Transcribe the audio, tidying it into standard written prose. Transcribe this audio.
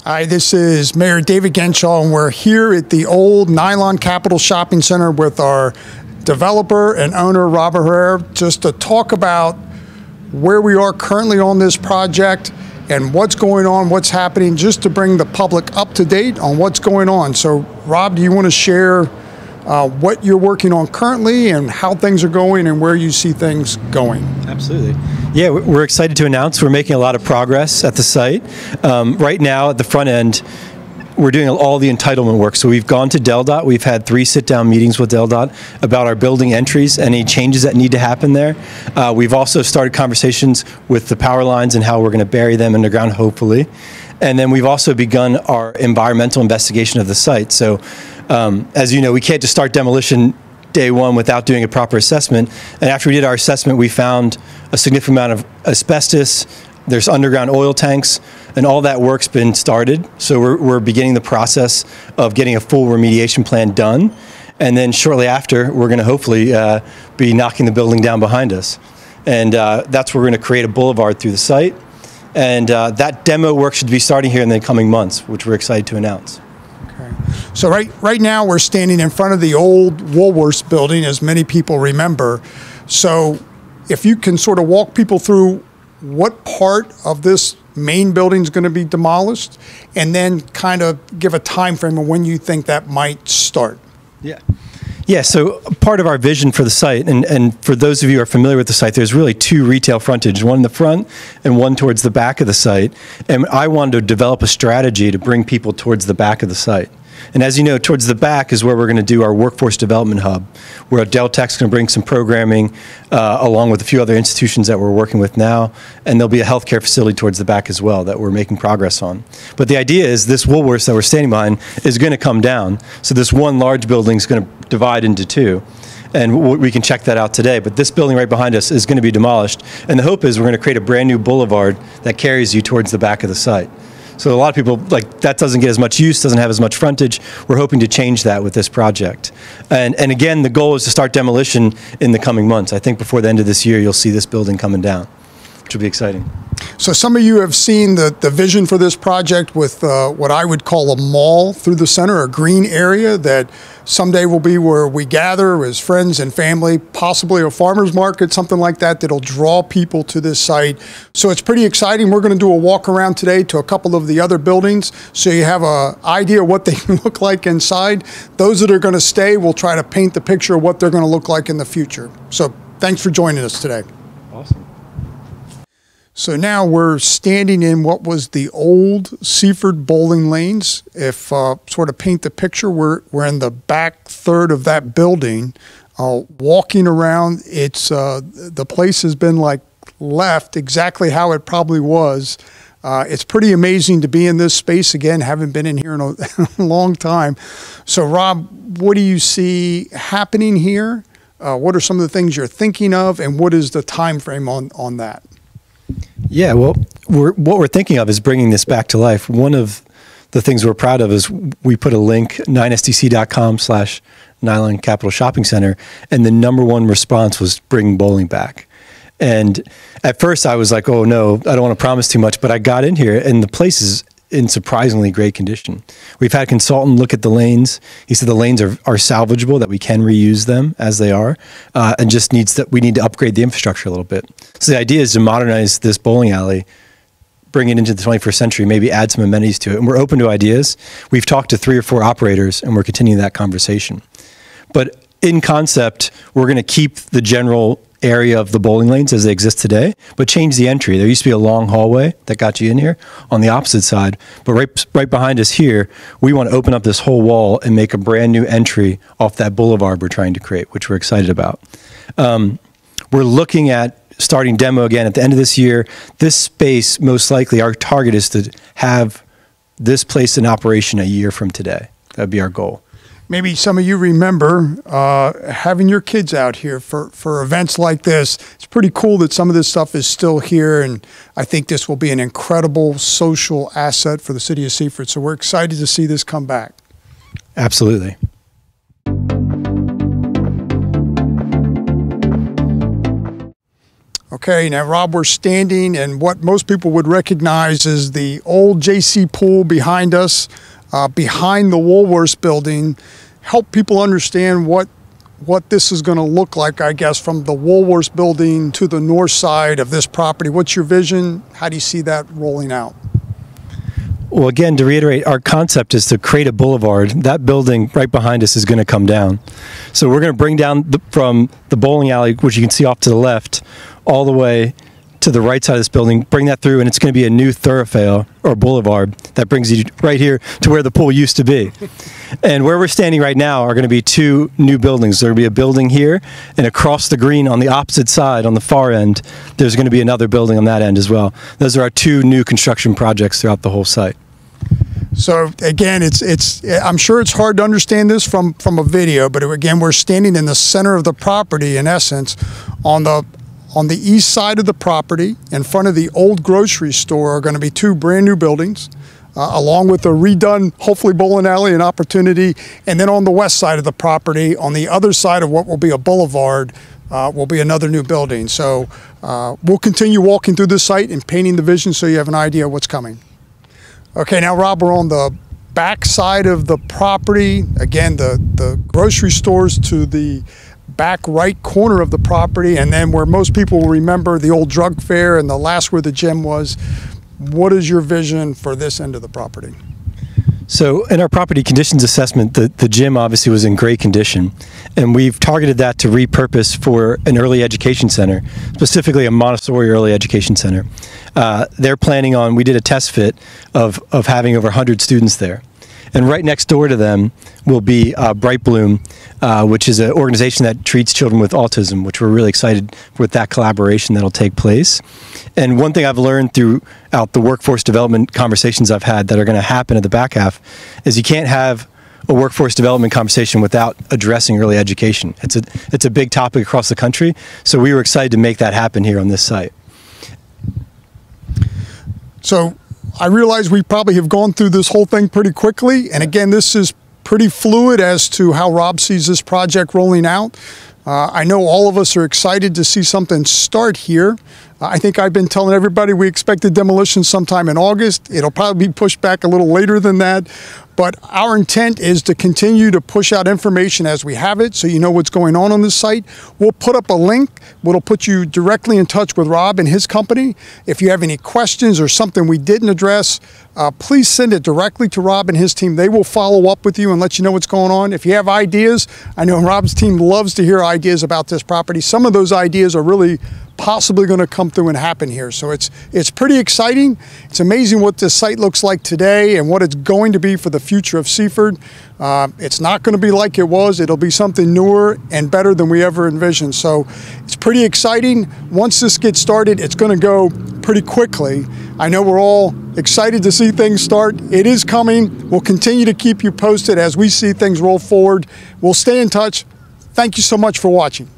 Hi, this is Mayor David Genshaw, and we're here at the old Nylon Capital Shopping Center with our developer and owner, Robert Herrera, just to talk about where we are currently on this project and what's going on, what's happening, just to bring the public up to date on what's going on. So, Rob, do you want to share what you're working on currently and how things are going and where you see things going? Absolutely. Yeah, we're excited to announce we're making a lot of progress at the site. Right now, at the front end, we're doing all the entitlement work. So we've gone to DelDOT. We've had 3 sit-down meetings with DelDOT about our building entries, any changes that need to happen there. We've also started conversations with the power lines and how we're going to bury them underground, hopefully. And then we've also begun our environmental investigation of the site. So as you know, we can't just start demolition day one without doing a proper assessment. And after we did our assessment, we found a significant amount of asbestos. There's underground oil tanks, and all that work's been started. So we're beginning the process of getting a full remediation plan done. And then shortly after, we're going to hopefully be knocking the building down behind us. And that's where we're going to create a boulevard through the site. And that demo work should be starting here in the coming months, which we're excited to announce. So right now we're standing in front of the old Woolworths building, as many people remember. So if you can sort of walk people through what part of this main building is going to be demolished, and then kind of give a time frame of when you think that might start. Yeah, so part of our vision for the site, and for those of you who are familiar with the site, there's really 2 retail frontage, one in the front and one towards the back of the site. And I wanted to develop a strategy to bring people towards the back of the site. And as you know, towards the back is where we're going to do our workforce development hub, where Deltek's going to bring some programming along with a few other institutions that we're working with now. And there'll be a healthcare facility towards the back as well that we're making progress on. But the idea is this Woolworths that we're standing behind is going to come down. So this one large building is going to divide into 2. And we can check that out today. But this building right behind us is going to be demolished. And the hope is we're going to create a brand new boulevard that carries you towards the back of the site. So a lot of people, like, that doesn't get as much use, doesn't have as much frontage. We're hoping to change that with this project. And again, the goal is to start demolition in the coming months. I think before the end of this year, you'll see this building coming down, which will be exciting. So some of you have seen the vision for this project with what I would call a mall through the center, a green area that someday will be where we gather as friends and family, possibly a farmer's market, something like that, that'll draw people to this site. So it's pretty exciting. We're going to do a walk around today to a couple of the other buildings so you have an idea what they look like inside. Those that are going to stay, we'll try to paint the picture of what they're going to look like in the future. So thanks for joining us today. Awesome. So now we're standing in what was the old Seaford bowling lanes. If sort of paint the picture, we're in the back third of that building. Walking around, it's the place has been like left exactly how it probably was. It's pretty amazing to be in this space again. Haven't been in here in a long time. So Rob, what do you see happening here? What are some of the things you're thinking of, and what is the time frame on that? Yeah, well, what we're thinking of is bringing this back to life. One of the things we're proud of is we put a link, 9stc.com/Nylon Capital Shopping Center, and the #1 response was bring bowling back. And at first I was like, oh no, I don't want to promise too much, but I got in here and the place is in surprisingly great condition. We've had a consultant look at the lanes. He said the lanes are salvageable, that we can reuse them as they are, and just we need to upgrade the infrastructure a little bit. So the idea is to modernize this bowling alley, bring it into the 21st century, maybe add some amenities to it. And we're open to ideas. We've talked to 3 or 4 operators, and we're continuing that conversation. But in concept, we're going to keep the general area of the bowling lanes as they exist today, but change the entry. There used to be a long hallway that got you in here on the opposite side, but right behind us here, we want to open up this whole wall and make a brand new entry off that boulevard we're trying to create, which we're excited about. We're looking at starting demo again at the end of this year. This space, most likely, our target is to have this place in operation a year from today. That would be our goal. Maybe some of you remember having your kids out here for events like this. It's pretty cool that some of this stuff is still here, and I think this will be an incredible social asset for the city of Seaford. So we're excited to see this come back. Absolutely. Okay, now Rob, we're standing in what most people would recognize as the old JC Pool behind us, behind the Woolworths building. Help people understand what this is going to look like, I guess, from the Woolworths building to the north side of this property. What's your vision? How do you see that rolling out? Well, again, to reiterate, our concept is to create a boulevard. That building right behind us is going to come down. So we're going to bring down from the bowling alley, which you can see off to the left, all the way to the right side of this building, bring that through, and it's going to be a new thoroughfare or boulevard that brings you right here to where the pool used to be. And where we're standing right now are going to be two new buildings. There'll be a building here, and across the green on the opposite side, on the far end, there's going to be another building on that end as well. Those are our two new construction projects throughout the whole site. So again, I'm sure it's hard to understand this from a video, but again, we're standing in the center of the property, in essence, on the east side of the property, in front of the old grocery store, are going to be two brand new buildings, along with a redone, hopefully, bowling alley and opportunity. And then on the west side of the property, on the other side of what will be a boulevard, will be another new building. So we'll continue walking through this site and painting the vision so you have an idea of what's coming. Okay, now Rob, we're on the back side of the property. Again, the grocery stores to the back right corner of the property, and then where most people will remember the old drug fair and the last where the gym was. What is your vision for this end of the property? So in our property conditions assessment, the gym obviously was in great condition, and we've targeted that to repurpose for an early education center, specifically a Montessori early education center. They're planning on, we did a test fit of having over 100 students there. And right next door to them will be Bright Bloom, which is an organization that treats children with autism, which we're really excited with that collaboration that'll take place. And one thing I've learned throughout the workforce development conversations I've had that are going to happen at the back half is you can't have a workforce development conversation without addressing early education. It's a big topic across the country, so we were excited to make that happen here on this site. So I realize we probably have gone through this whole thing pretty quickly. And again, this is pretty fluid as to how Rob sees this project rolling out. I know all of us are excited to see something start here. I think I've been telling everybody we expected demolition sometime in August. It'll probably be pushed back a little later than that. But our intent is to continue to push out information as we have it, so you know what's going on this site. We'll put up a link that'll put you directly in touch with Rob and his company. If you have any questions or something we didn't address, please send it directly to Rob and his team. They will follow up with you and let you know what's going on. If you have ideas, I know Rob's team loves to hear ideas about this property. Some of those ideas are really possibly going to come through and happen here. So it's pretty exciting. It's amazing what this site looks like today and what it's going to be for the future of Seaford. It's not going to be like it was. It'll be something newer and better than we ever envisioned. So it's pretty exciting. Once this gets started, it's going to go pretty quickly. I know we're all excited to see things start. It is coming. We'll continue to keep you posted as we see things roll forward. We'll stay in touch. Thank you so much for watching.